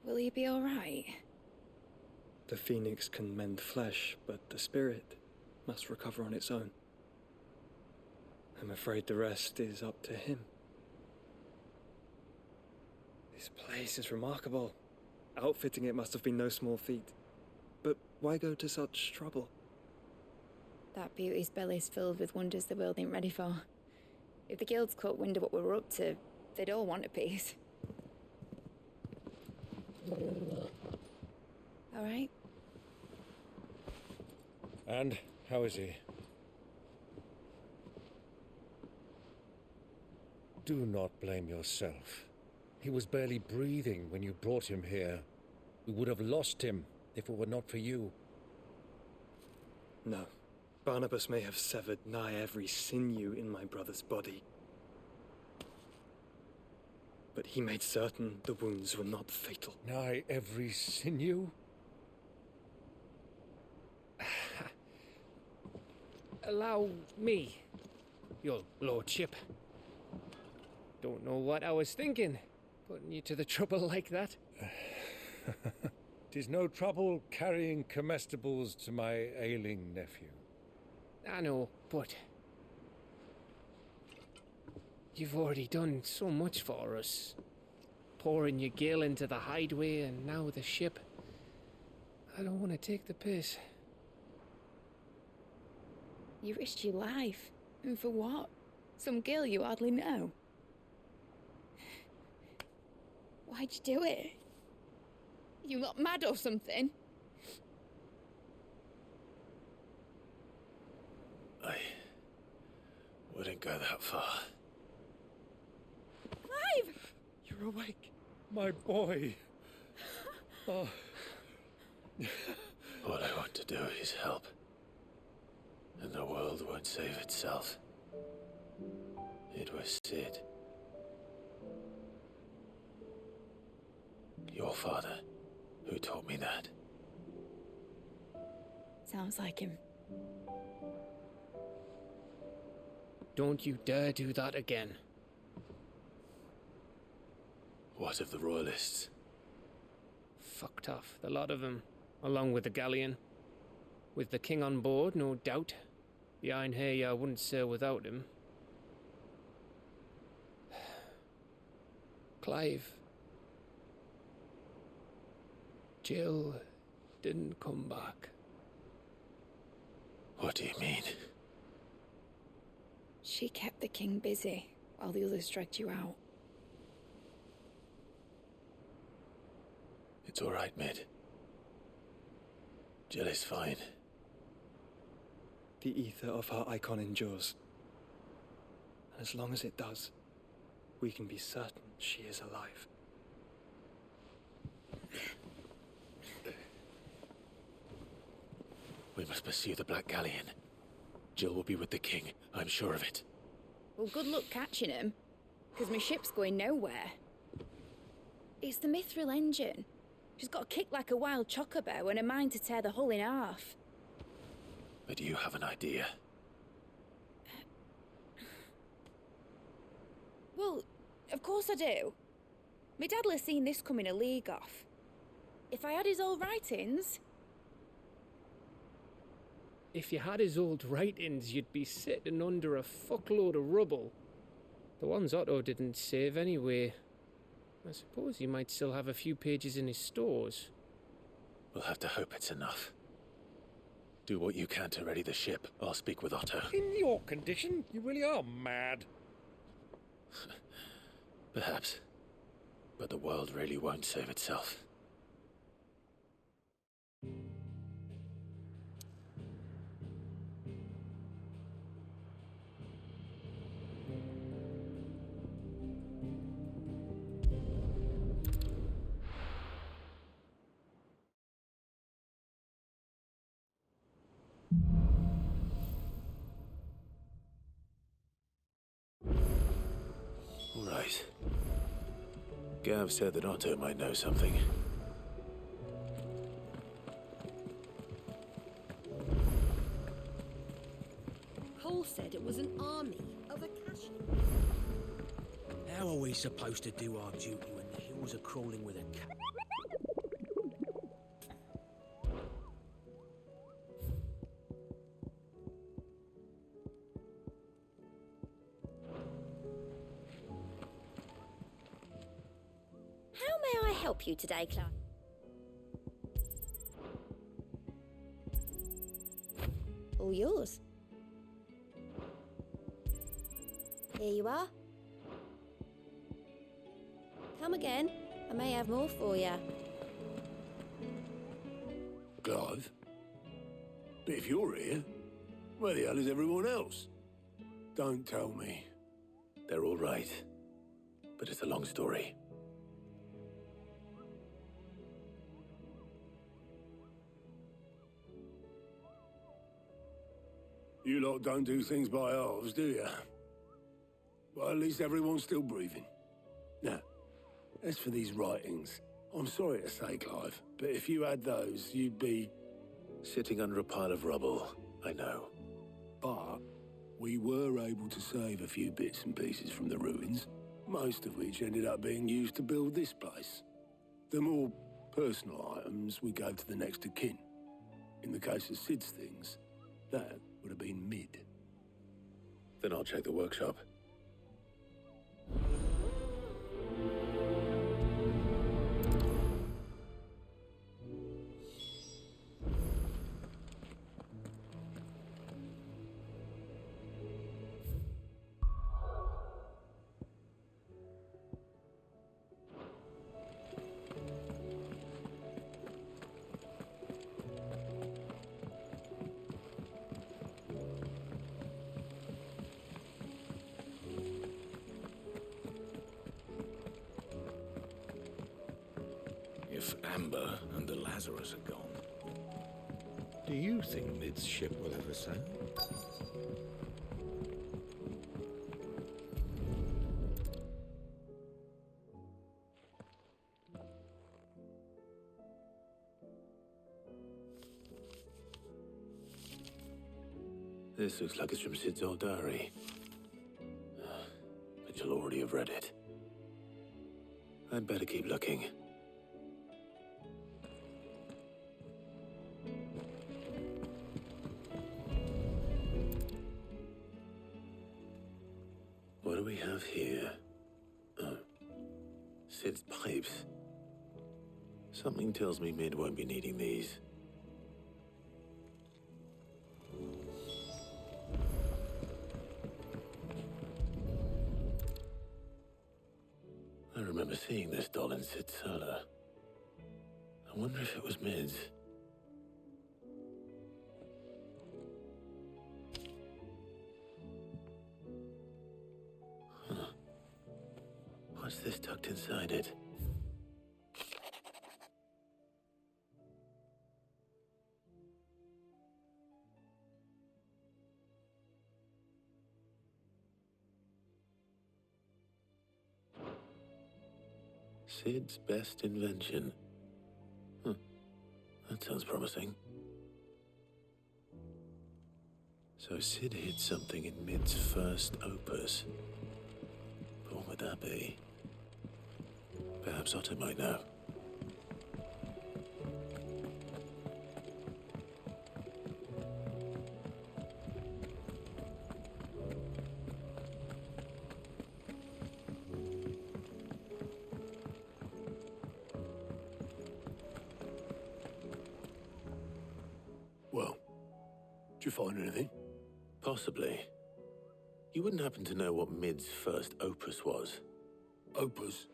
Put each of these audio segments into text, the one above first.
Will he be all right? The phoenix can mend flesh, but the spirit must recover on its own. I'm afraid the rest is up to him. This place is remarkable. Outfitting it must have been no small feat. But why go to such trouble? That beauty's belly's filled with wonders the world ain't ready for. If the guilds caught wind of what we were up to, they'd all want a piece. All right? And how is he? Do not blame yourself. He was barely breathing when you brought him here. We would have lost him if it were not for you. No. Barnabas may have severed nigh every sinew in my brother's body. But he made certain the wounds were not fatal. Nigh every sinew? Allow me, your lordship. Don't know what I was thinking, putting you to the trouble like that. 'Tis no trouble carrying comestibles to my ailing nephew. I know, but you've already done so much for us. Pouring your gale into the hideaway and now the ship. I don't want to take the piss. You risked your life. And for what? Some girl you hardly know. Why'd you do it? You not mad or something? I wouldn't go that far. Clive! You're awake, my boy. Oh. All I want to do is help. And the world won't save itself. It was Sid. Your father, who taught me that. Sounds like him. Don't you dare do that again. What of the royalists? Fucked off, the lot of them, along with the galleon. With the king on board, no doubt. Behind here, I wouldn't sail without him. Clive. Jill didn't come back. What do you mean? She kept the king busy while the others dragged you out. It's all right, Mid. Jill is fine. The ether of her icon endures. And as long as it does, we can be certain she is alive. We must pursue the Black Galleon. Jill will be with the king, I'm sure of it. Well, good luck catching him, because my ship's going nowhere. It's the Mithril engine. She's got a kick like a wild chocobo and a mind to tear the hull in half. But you have an idea. Well, of course I do. My dad'll have seen this coming a league off. If I had his old writings... If you had his old writings, you'd be sitting under a fuckload of rubble. The ones Otto didn't save anyway. I suppose he might still have a few pages in his stores. We'll have to hope it's enough. Do what you can to ready the ship. I'll speak with Otto. In your condition, you really are mad. Perhaps. But the world really won't save itself. Right. Gav said that Otto might know something. Cole said it was an army of Akashi. How are we supposed to do our duty when the hills are crawling with a help you today, Clive? All yours. Here you are. Come again. I may have more for you. Clive? But if you're here, where the hell is everyone else? Don't tell me. They're all right. But it's a long story. You lot don't do things by halves, do you? Well, at least everyone's still breathing. Now, as for these writings, I'm sorry to say, Clive, but if you had those, you'd be... sitting under a pile of rubble, I know. But we were able to save a few bits and pieces from the ruins, most of which ended up being used to build this place. The more personal items we gave to the next of kin. In the case of Sid's things, that would have been mid. Then I'll check the workshop. If Amber and the Lazarus are gone, do you think Mid's ship will ever sail? This looks like it's from Sid's old diary. But you'll already have read it. I'd better keep looking. What do we have here? Oh. Sid's pipes. Something tells me Mid won't be needing these. I remember seeing this doll in Sid's cellar. I wonder if it was Mid's. Huh. What's this tucked inside it? Sid's best invention. Huh. That sounds promising. So Sid hid something in Mid's first opus. But what would that be? Perhaps Otto might know. Well, did you find anything? Possibly. You wouldn't happen to know what Mid's first opus was? Opus?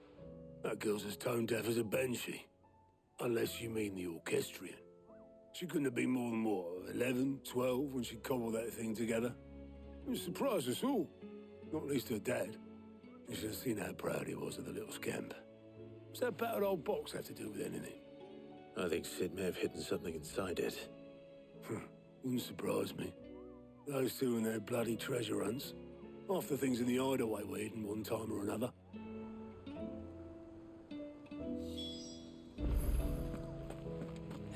That girl's as tone deaf as a banshee. Unless you mean the orchestrion. She couldn't have been more than, what, 11, 12 when she cobbled that thing together? It surprised us all. Not least her dad. You should have seen how proud he was of the little scamp. What's that battered old box have to do with anything? I think Sid may have hidden something inside it. Wouldn't surprise me. Those two and their bloody treasure hunts. Half the things in the hideaway were hidden one time or another.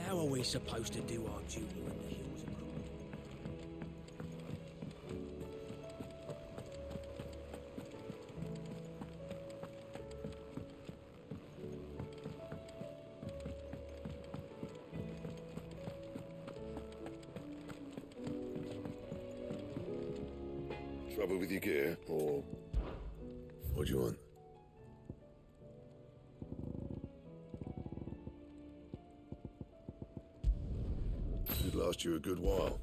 How are we supposed to do our duty when the hills are crumbling? Trouble with your gear, or what do you want? last you a good while.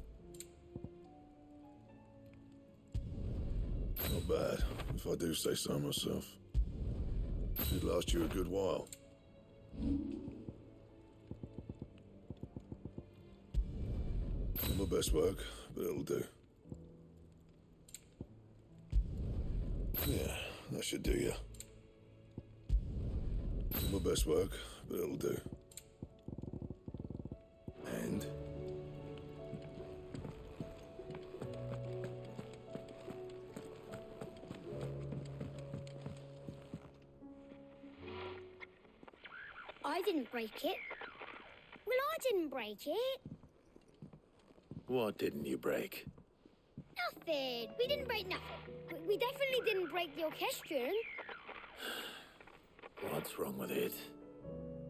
Not bad, if I do say so myself. Should last you a good while. Not my best work, but it'll do. Yeah, that should do you. Not my best work, but it'll do. And? I didn't break it. Well, I didn't break it. What didn't you break? Nothing. We didn't break nothing. We definitely didn't break the orchestrion. What's wrong with it?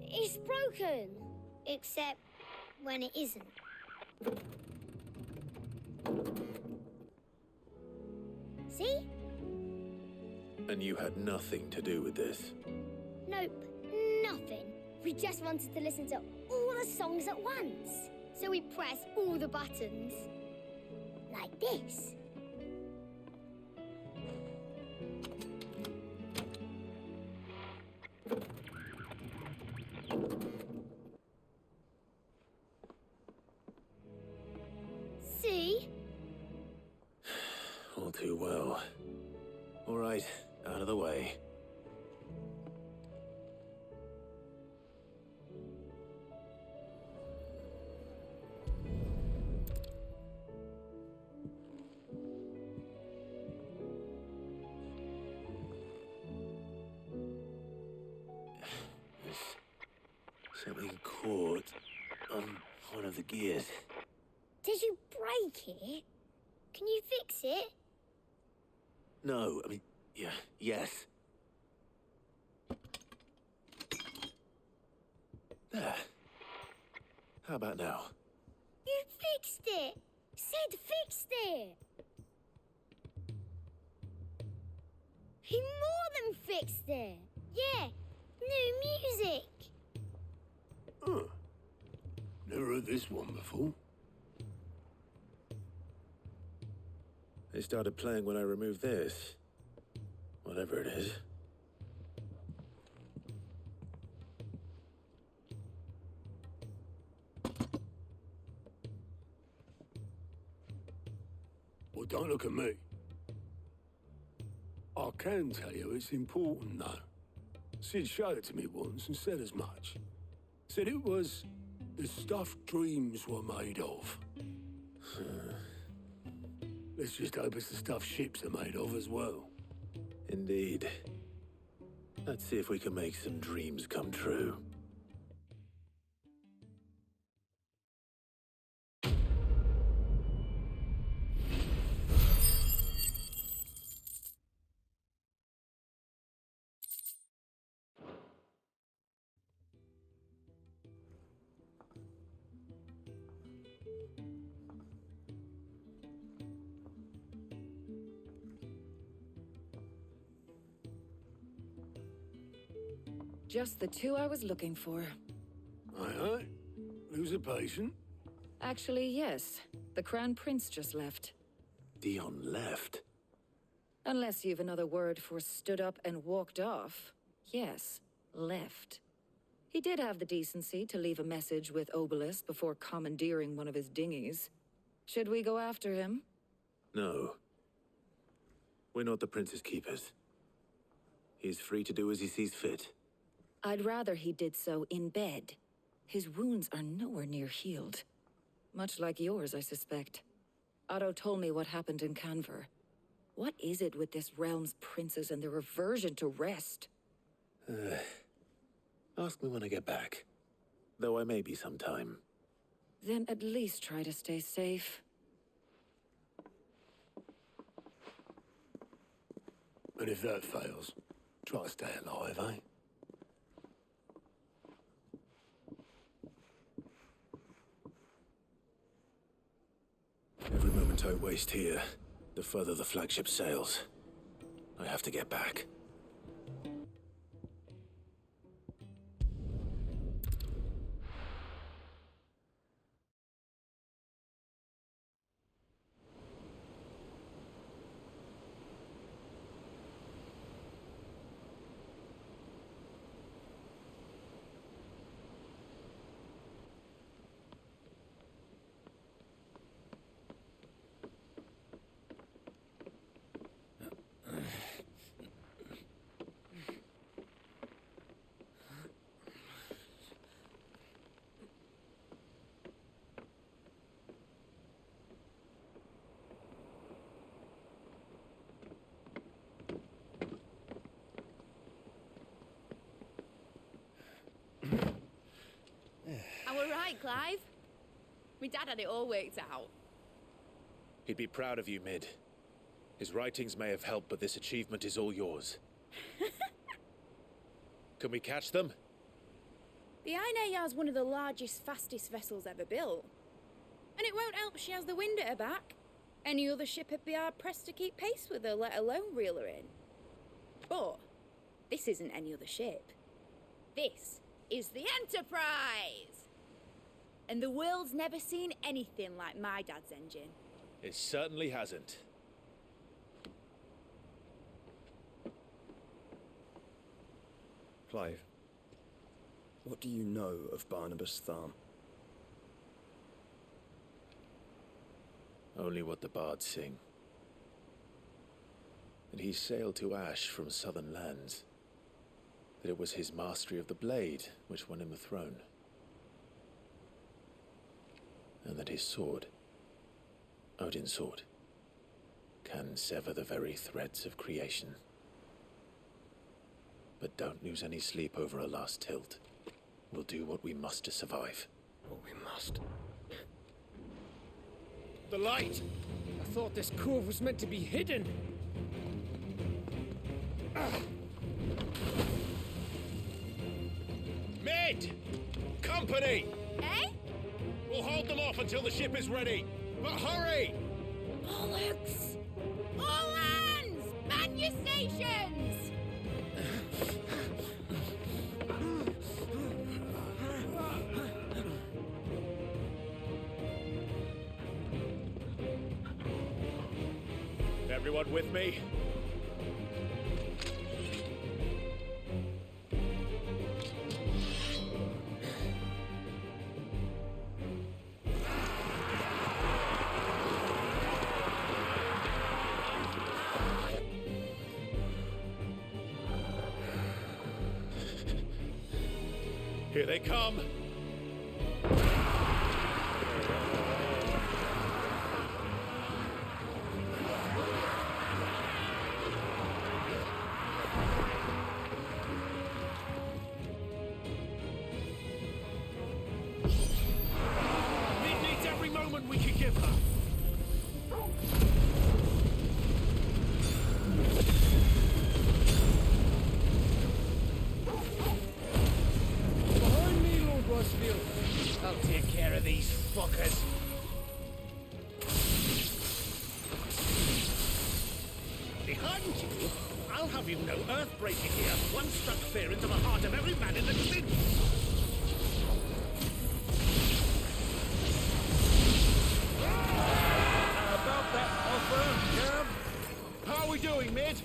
It's broken. Except when it isn't. See? And you had nothing to do with this? Nope, nothing. We just wanted to listen to all the songs at once. So we pressed all the buttons. Like this. See? All too well. All right, out of the way. Something caught on one of the gears. Did you break it? Can you fix it? No, I mean, yeah, yes. There. How about now? You fixed it! Sid fixed it! He more than fixed it! Yeah, new music! Huh. Never heard this one before. They started playing when I removed this. Whatever it is. Well, don't look at me. I can tell you it's important, though. Sid showed it to me once and said as much. Said it was the stuff dreams were made of. Let's just hope it's the stuff ships are made of as well. Indeed. Let's see if we can make some dreams come true. Just the two I was looking for. Aye. Lose a patient? Actually, yes. The Crown Prince just left. Dion left? Unless you've another word for stood up and walked off. Yes, left. He did have the decency to leave a message with Obelus before commandeering one of his dinghies. Should we go after him? No. We're not the Prince's keepers. He's free to do as he sees fit. I'd rather he did so in bed. His wounds are nowhere near healed. Much like yours, I suspect. Otto told me what happened in Canver. What is it with this realm's princes and their aversion to rest? Ask me when I get back. Though I may be sometime. Then at least try to stay safe. And if that fails, try to stay alive, eh? Every moment I waste here, the further the flagship sails. I have to get back. Clive? My dad had it all worked out. He'd be proud of you, Mid. His writings may have helped, but this achievement is all yours. Can we catch them? The Ainayar's one of the largest, fastest vessels ever built. And it won't help she has the wind at her back. Any other ship would be hard-pressed to keep pace with her, let alone reel her in. But this isn't any other ship. This is the Enterprise! And the world's never seen anything like my dad's engine. It certainly hasn't. Clive, what do you know of Barnabas Tharm? Only what the bards sing. That he sailed to Ash from southern lands. That it was his mastery of the blade which won him the throne. And that his sword, Odin's sword, can sever the very threads of creation. But don't lose any sleep over a last tilt. We'll do what we must to survive. What we must. The light! I thought this cove was meant to be hidden. Mid! Company! Eh? We'll hold them off until the ship is ready. But hurry! Bollocks! All hands! Man your stations! Everyone with me? Here they come. Mid needs every moment we can give her. Behind me, Lord Rosfield. I'll take care of these fuckers. Behind you? I'll have you know earth-breaking here. One struck fear into the heart of every man in the city. About that offer, Cam? How are we doing, Mid?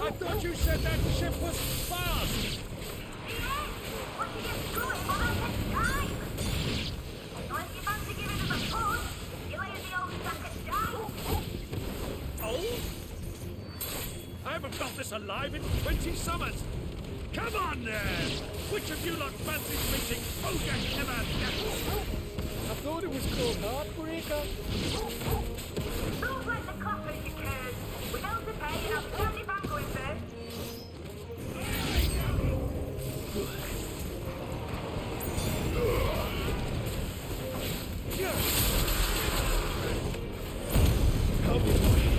I thought you said that ship was fast. Oh? I haven't felt this alive in 20 summers. Come on then! Which of you lot fancies meeting Ogre Never? I thought it was called Heartbreaker. Don't let the coffee you cares. Without the pay, you have plenty of going first. Help me, boy.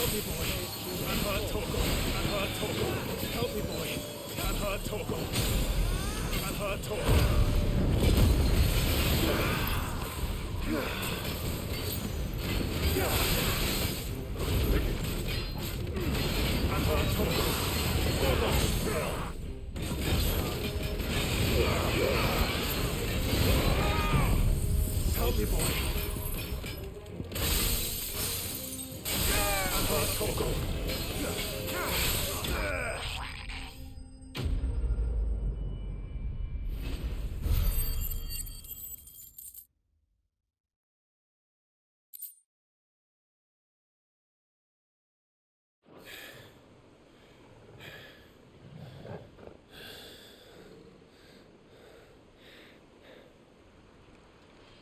Help me, boy. I'm hurt, Torgo. I'm hurt, Torgo. Help me, boy. I'm hurt, Torgo. I'm hurt, Torgo. I'm hurt, Torgo. Help me, boy. I'm hurt, Torgo.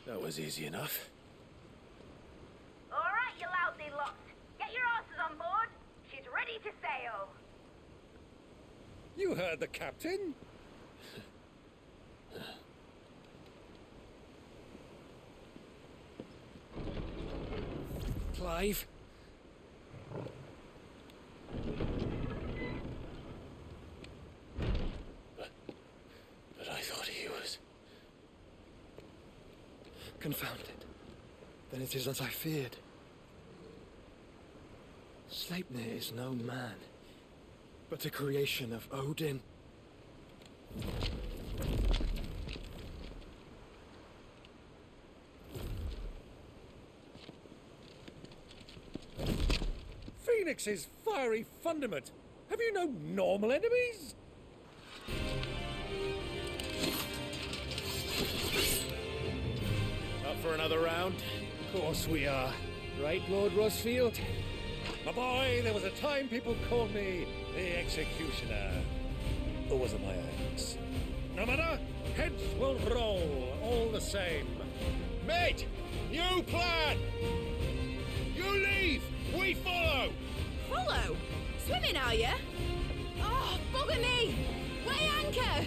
That was easy enough. All right, you lousy lot. Get your asses on board. She's ready to sail. You heard the captain. Clive? But I thought he was... Confounded. Then it is as I feared. Sleipnir is no man, but a creation of Odin. Phoenix's fiery fundament. Have you no normal enemies? Up for another round? Of course we are. Right, Lord Rosfield? My boy, there was a time people called me the executioner. Or was it my axe? No matter, heads will roll all the same. Mate, new plan! You leave, we follow! Follow? Swimming, are you? Oh, bugger me! Weigh anchor!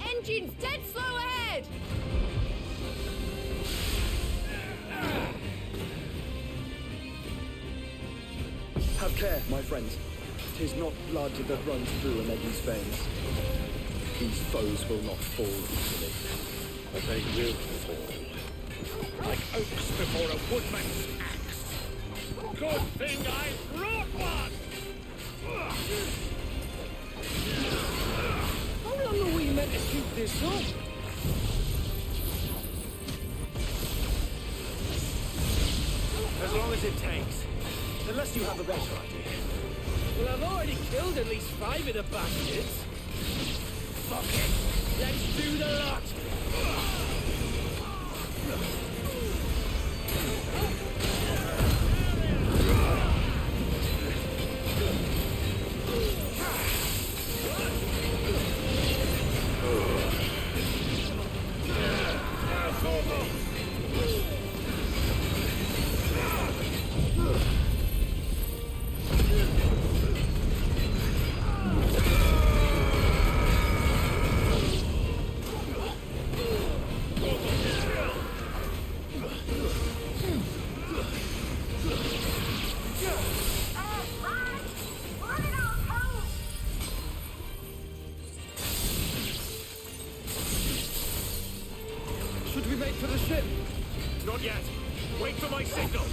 Engine's dead slow ahead! Have care, my friends. 'Tis not blood that runs through a lady's veins. These foes will not fall easily. But they will fall. Like oaks before a woodman's axe. Good thing I brought one! How long are we meant to keep this up? As long as it takes. Unless you have a better idea. Well, I've already killed at least 5 of the bastards. Fuck it! Let's do the lot! Should we make for the ship? Not yet. Wait for my signal.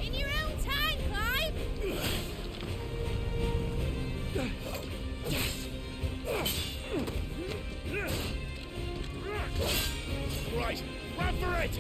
In your own time, Clive! Right, run for it!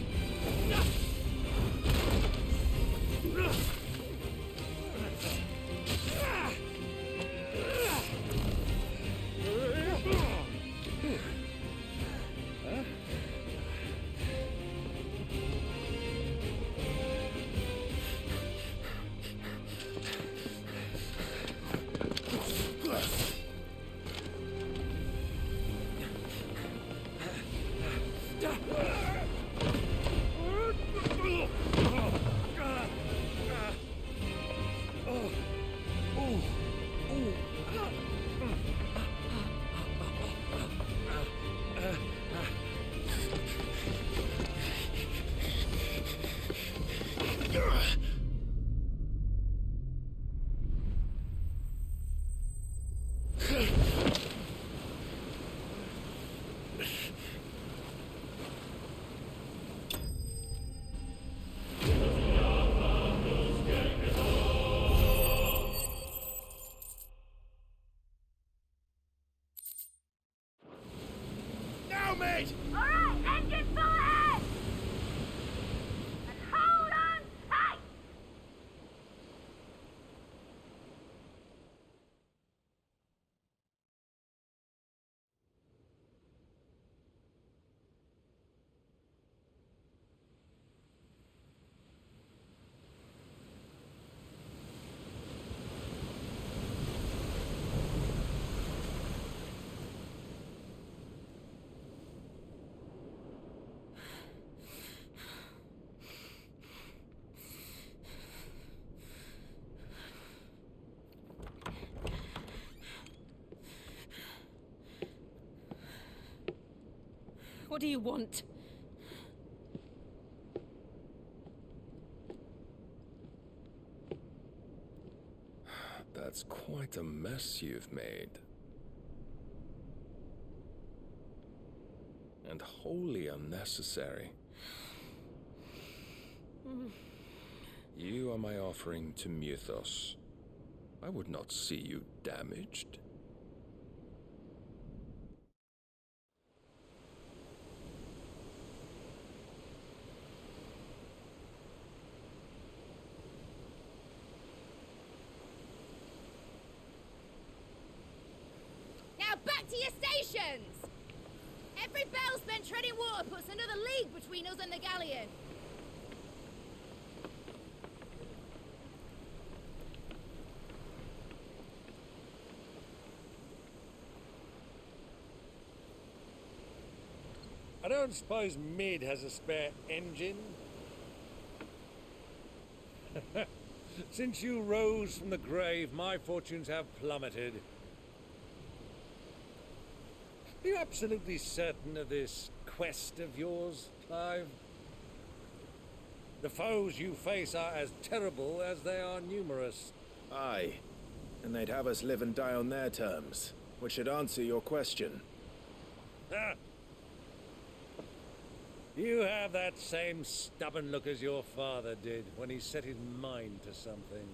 on, mate! All right, engine full ahead! And hold on tight! What do you want? That's quite a mess you've made. And wholly unnecessary. You are my offering to Mythos. I would not see you damaged. Now back to your stations! Every bell spent treading water puts another league between us and the galleon. I don't suppose Mid has a spare engine? Since you rose from the grave, my fortunes have plummeted. Are you absolutely certain of this quest of yours, Clive? The foes you face are as terrible as they are numerous. Aye, and they'd have us live and die on their terms, which should answer your question. Ah. You have that same stubborn look as your father did when he set his mind to something.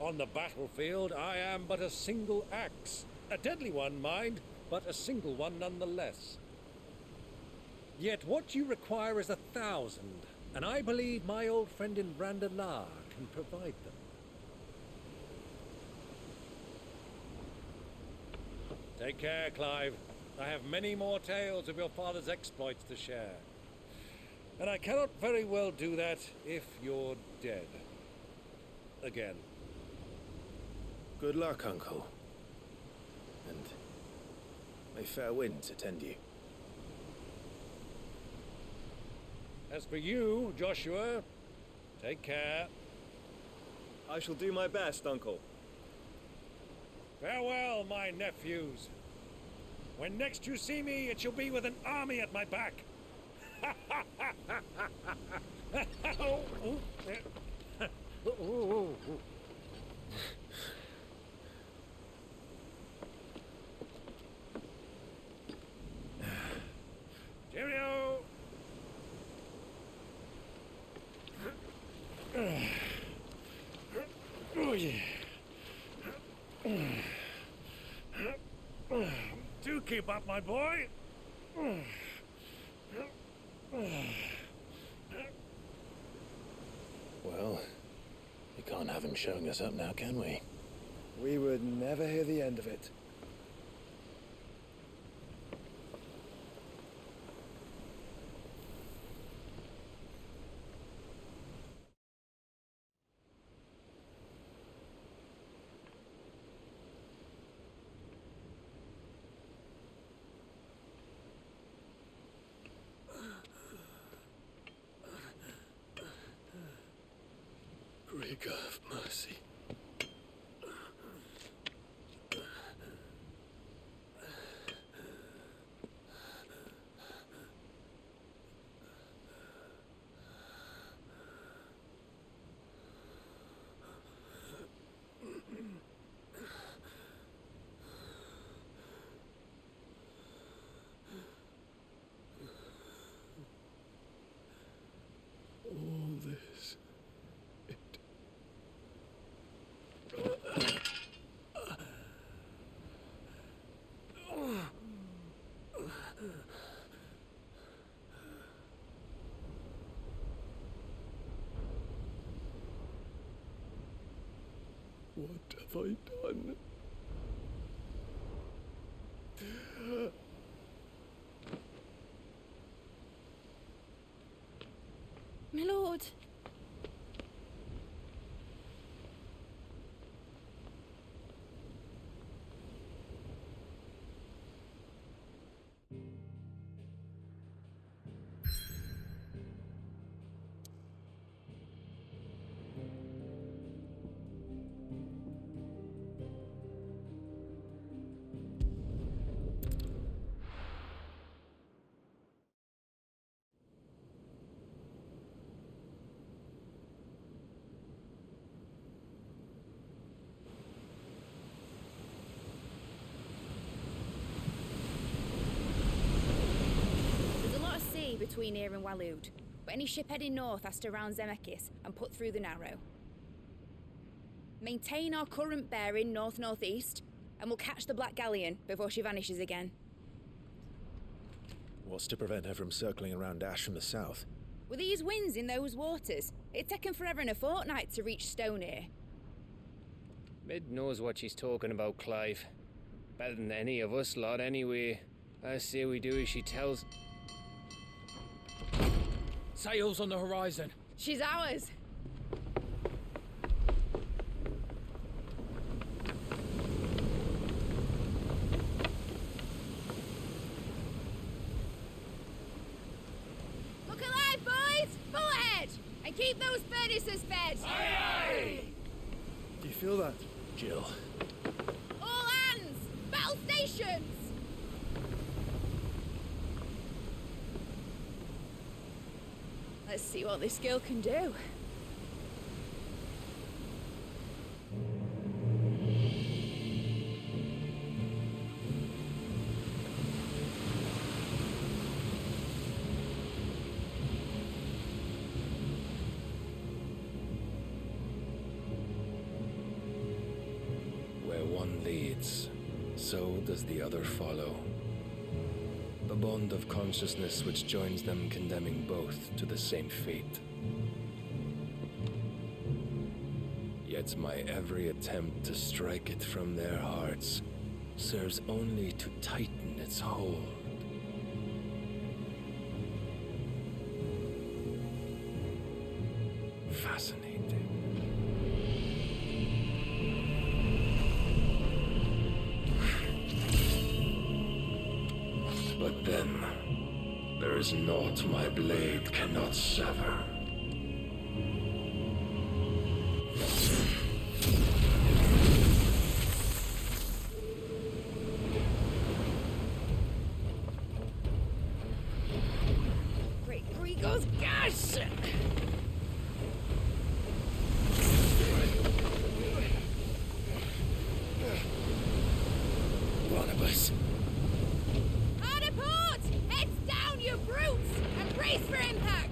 On the battlefield, I am but a single axe. A deadly one, mind, but a single one nonetheless. Yet what you require is 1,000, and I believe my old friend in Randalar can provide them. Take care, Clive. I have many more tales of your father's exploits to share. And I cannot very well do that if you're dead. Again. Good luck, Uncle. And may fair winds attend you. As for you, Joshua, take care. I shall do my best, Uncle. Farewell, my nephews. When next you see me, it shall be with an army at my back. Cheerio! Oh, yeah. Do keep up, my boy. Well, we can't have him showing us up now, can we? We would never hear the end of it. Riegan of mercy. All this. have I done? My lord. Between here and Waloed, but any ship heading north has to round Zemeckis and put through the Narrow. Maintain our current bearing north-northeast, and we'll catch the Black Galleon before she vanishes again. What's to prevent her from circling around Ash from the south? With these winds in those waters, it's taken forever and a fortnight to reach Stonehere. Mid knows what she's talking about, Clive. Better than any of us lot, anyway. I say we do as she tells. Sails on the horizon. She's ours. Look alive, boys! Full ahead! And keep those furnaces fed! Aye, aye! Do you feel that? Jill. All hands! Battle stations! Let's see what this girl can do. Where one leads, so does the other follow. A bond of consciousness which joins them, condemning both to the same fate. Yet my every attempt to strike it from their hearts serves only to tighten its hold. Fascinating. But then, there is naught my blade cannot sever. Great Grigor's gas! Barnabas. Brace for impact!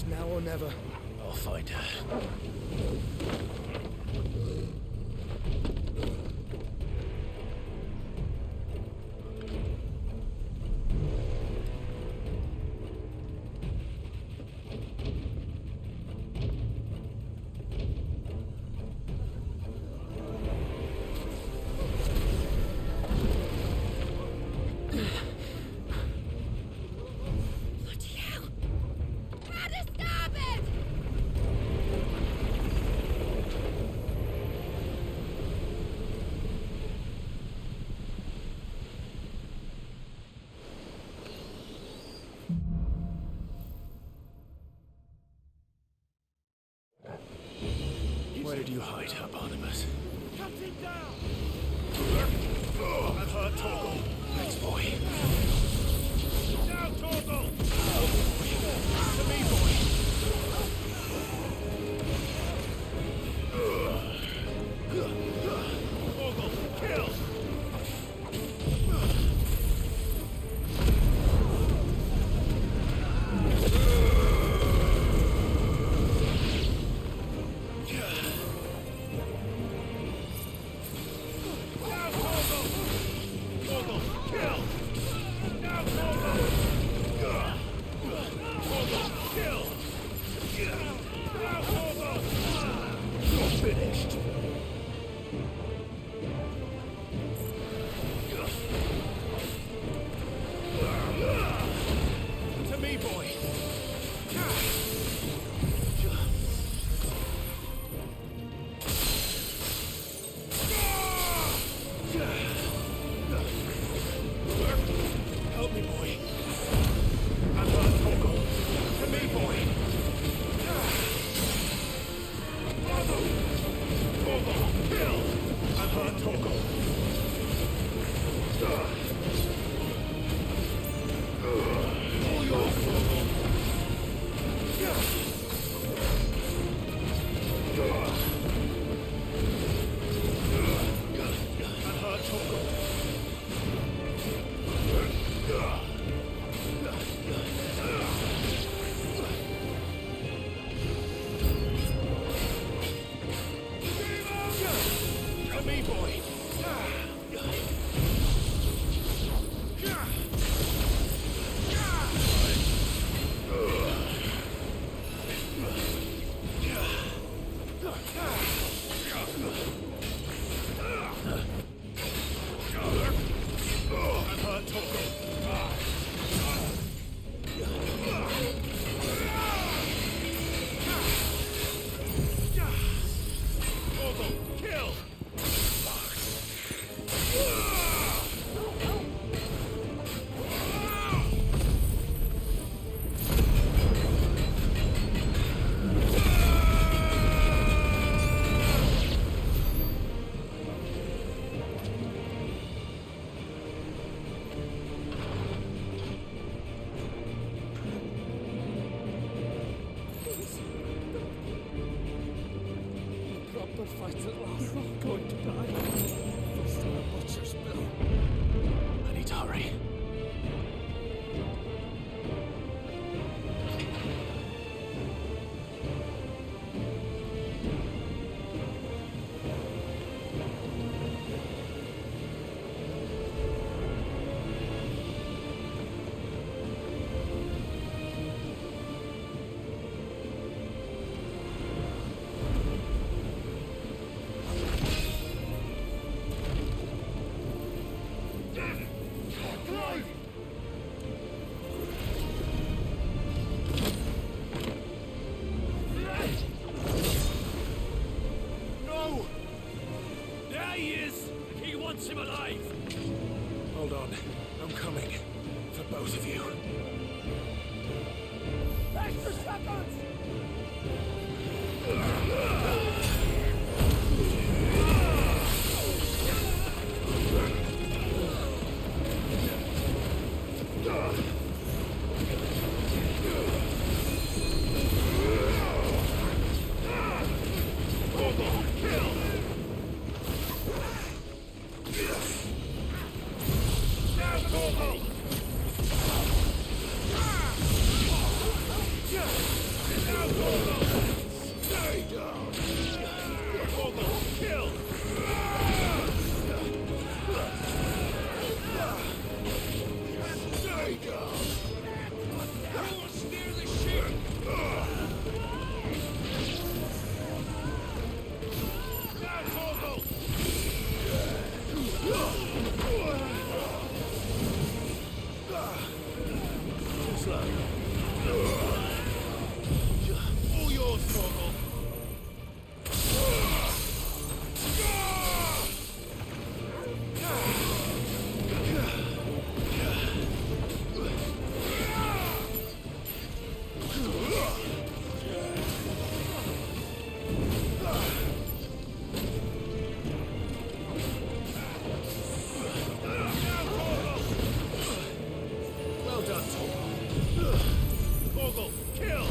Now or never. I'll find her. Where did you hide her, Barnabas? Cut him down! I've heard Torgal. Thanks, boy. Now, Torgal! To me, boy. Torgo. All yours, Torgo. And her, Torgo. To me, boy. I need to hurry. No! There he is! He wants him alive! Hold on. I'm coming. For both of you. Extra seconds! All yours, Torgal. Well done, Torgal. Torgal, kill!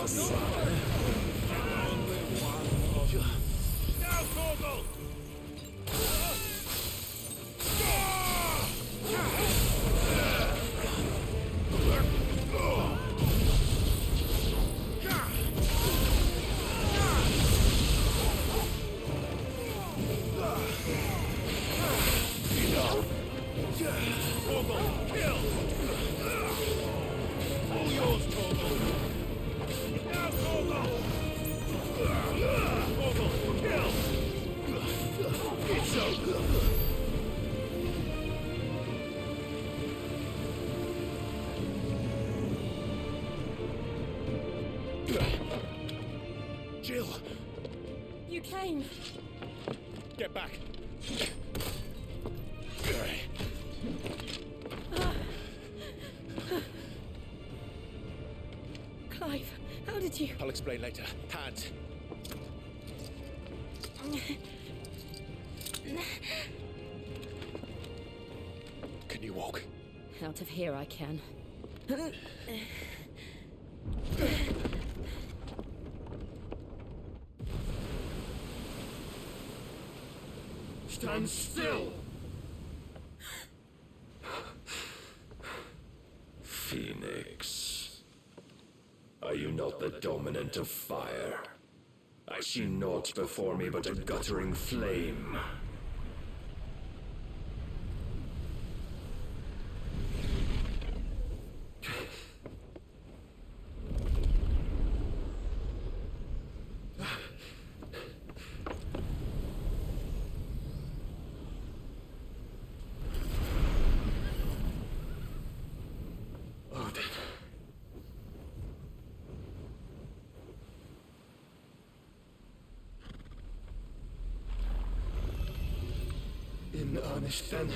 Now, Torgal! Jill! You came. Get back! Clive, how did you... I'll explain later. Hands! Can you walk? Out of here I can. Stand still! Phoenix, are you not the dominant of fire? I see naught before me but a guttering flame. In earnest, then.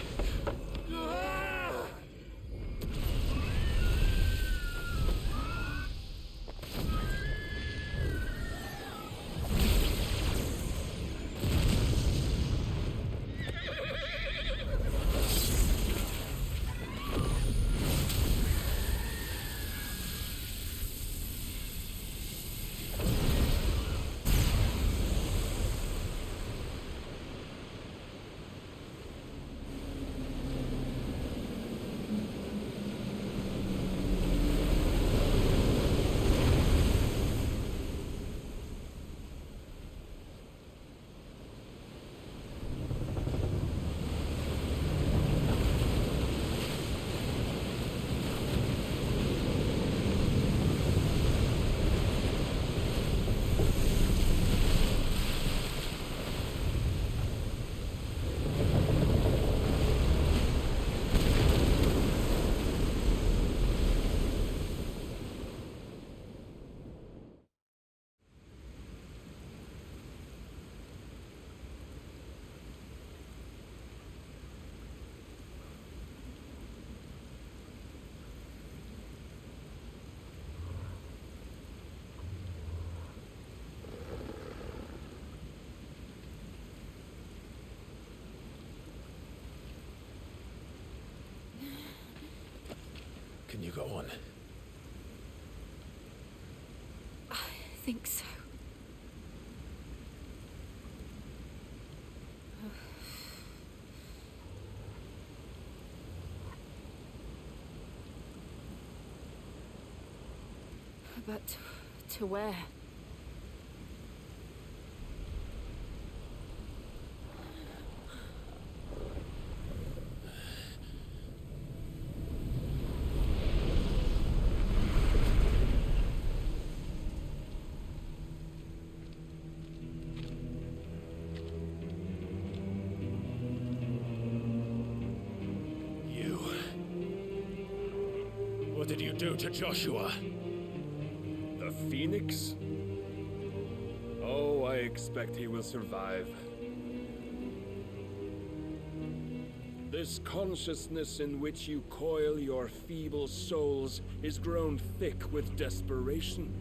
Can you go on? I think so. But to where? What did you do to Joshua? The Phoenix? Oh, I expect he will survive. This consciousness in which you coil your feeble souls is grown thick with desperation.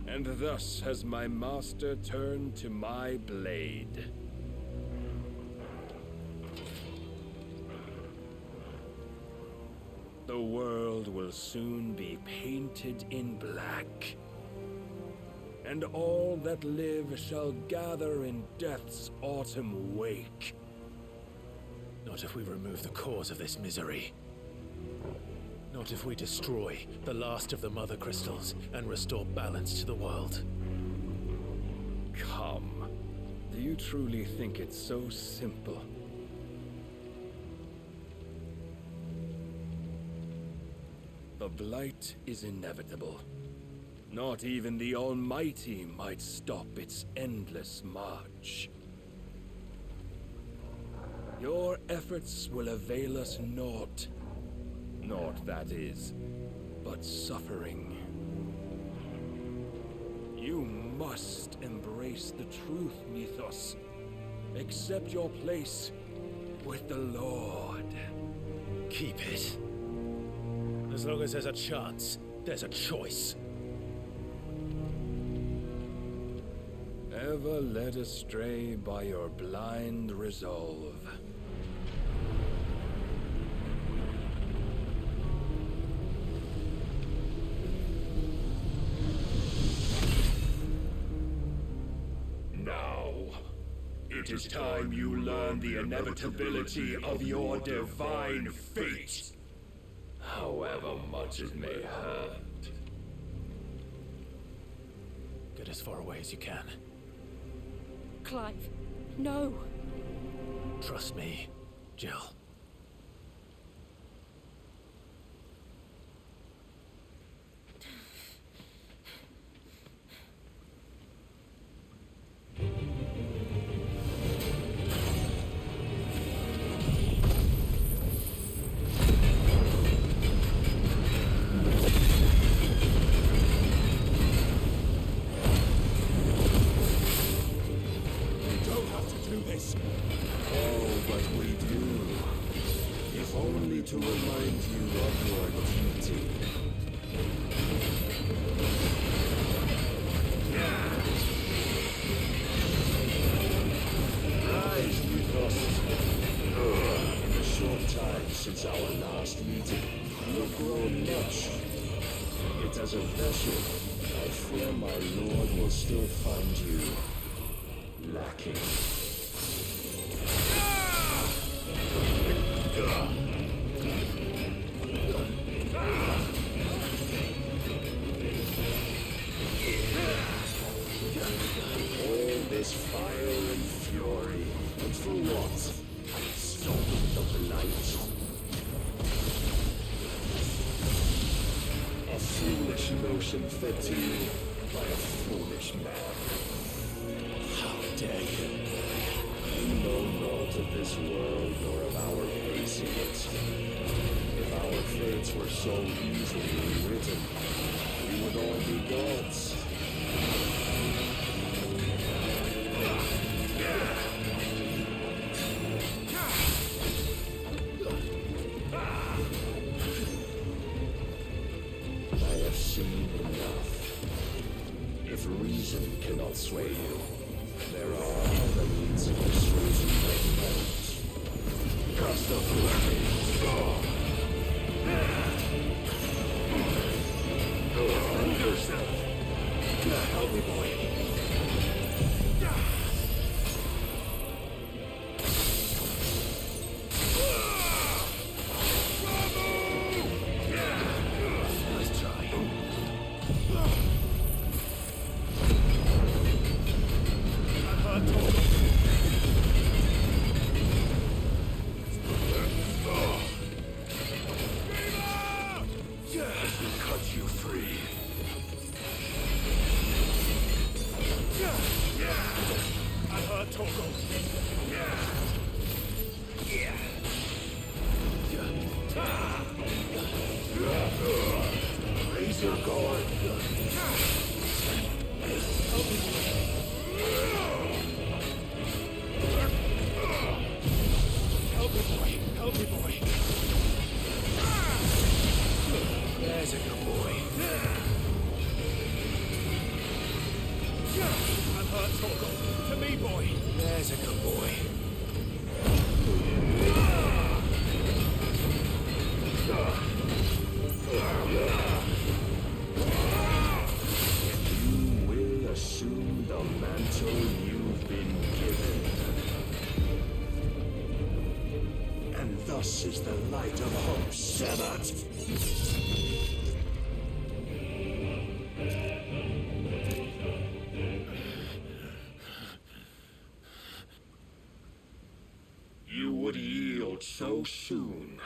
And thus has my master turned to my blade. The world will soon be painted in black, and all that live shall gather in death's autumn wake. Not if we remove the cause of this misery. Not if we destroy the last of the Mother Crystals and restore balance to the world. Come. Do you truly think it's so simple? The blight is inevitable. Not even the Almighty might stop its endless march. Your efforts will avail us naught. Naught, that is, but suffering. You must embrace the truth, Mythos. Accept your place with the Lord. Keep it. As long as there's a chance, there's a choice. Ever led astray by your blind resolve. Now, it is time you learn the inevitability of your divine fate, however much it may hurt. Get as far away as you can. Clive, no. Trust me, Jill. Since our last meeting, you have grown much. Yet as a vessel, I fear my lord will still find you lacking. All this fire and fury, but for what? Stopping the blight. A foolish notion fed to you by a foolish man. How dare you? You know naught of this world nor of our place in it. If our fates were so easily rewritten, we would all be gods. If reason cannot sway you, there are other means of persuasion that won't. Cast off your defend yourself. Help me, boy. us is the light of hope severed. You would yield so soon.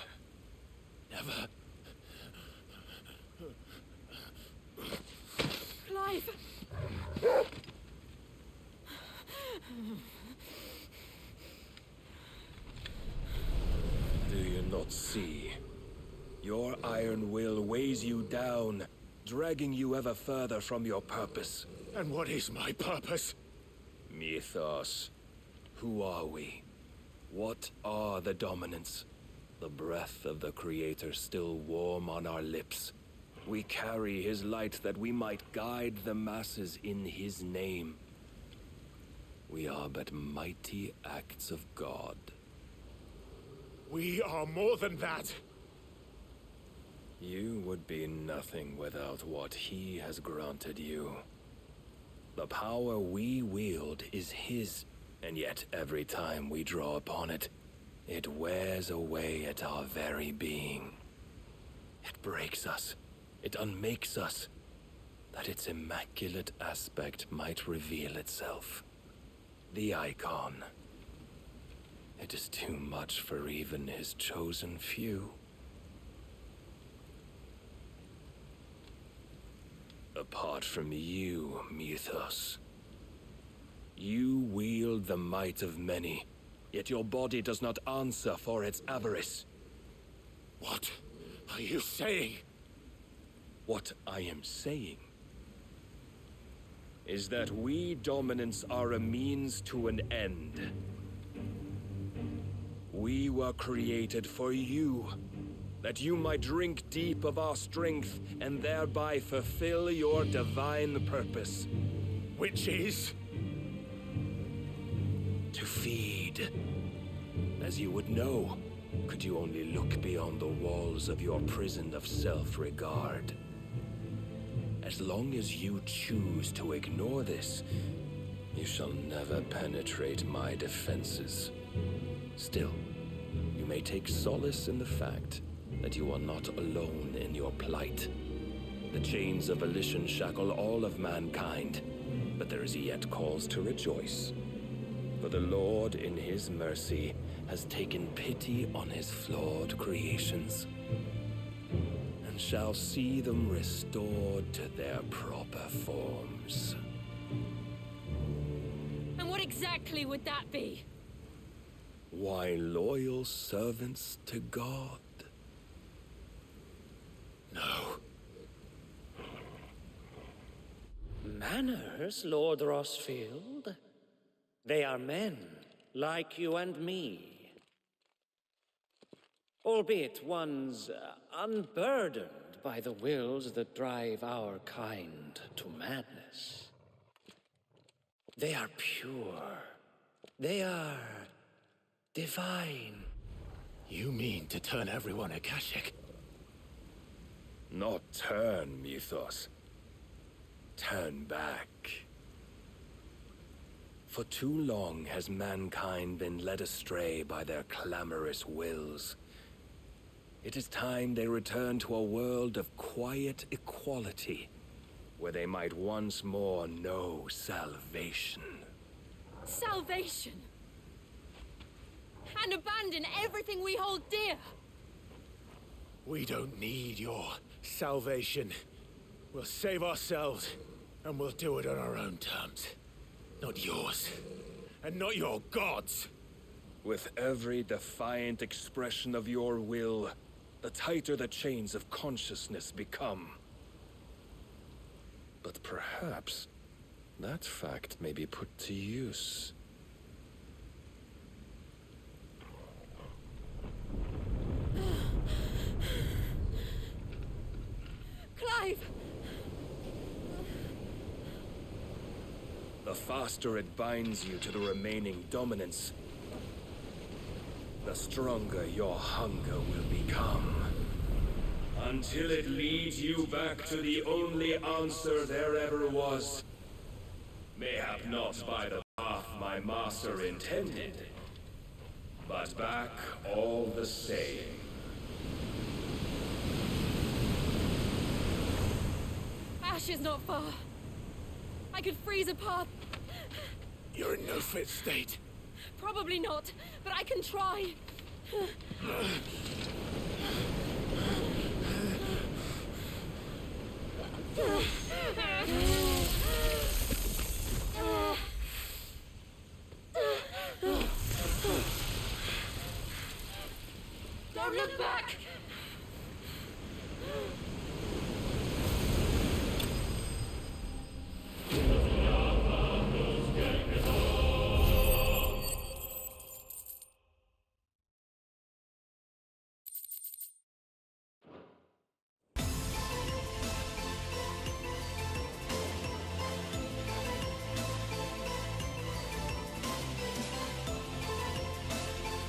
Never. Clive! Do you not see? Your iron will weighs you down, dragging you ever further from your purpose. And what is my purpose? Mythos. Who are we? What are the dominants? The breath of the Creator still warm on our lips. We carry his light that we might guide the masses in his name. We are but mighty acts of God. We are more than that. You would be nothing without what he has granted you. The power we wield is his, and yet every time we draw upon it, it wears away at our very being. It breaks us. It unmakes us, that its immaculate aspect might reveal itself. The icon. It is too much for even his chosen few. Apart from you, Mythos, you wield the might of many, yet your body does not answer for its avarice. What are you saying? What I am saying is that we dominants are a means to an end. We were created for you, that you might drink deep of our strength and thereby fulfill your divine purpose. Which is? To feed. As you would know, could you only look beyond the walls of your prison of self-regard. As long as you choose to ignore this, you shall never penetrate my defenses. Still, you may take solace in the fact that you are not alone in your plight. The chains of volition shackle all of mankind, but there is yet cause to rejoice. For the Lord, in his mercy, has taken pity on his flawed creations, and shall see them restored to their proper forms. And what exactly would that be? Why, loyal servants to God. No. Manners, Lord Rossfield? They are men, like you and me. Albeit ones unburdened by the wills that drive our kind to madness. They are pure. They are divine. You mean to turn everyone Akashic? Not turn, Mythos. Turn back. For too long has mankind been led astray by their clamorous wills. It is time they return to a world of quiet equality, where they might once more know salvation. Salvation? And abandon everything we hold dear? We don't need your salvation. We'll save ourselves, and we'll do it on our own terms. Not yours, and not your gods. With every defiant expression of your will, the tighter the chains of consciousness become. But perhaps that fact may be put to use. Clive! The faster it binds you to the remaining dominance, the stronger your hunger will become. Until it leads you back to the only answer there ever was. Mayhap not by the path my master intended, but back all the same. Ash is not far. I could freeze a path. You're in no fit state. Probably not, but I can try. Don't look back!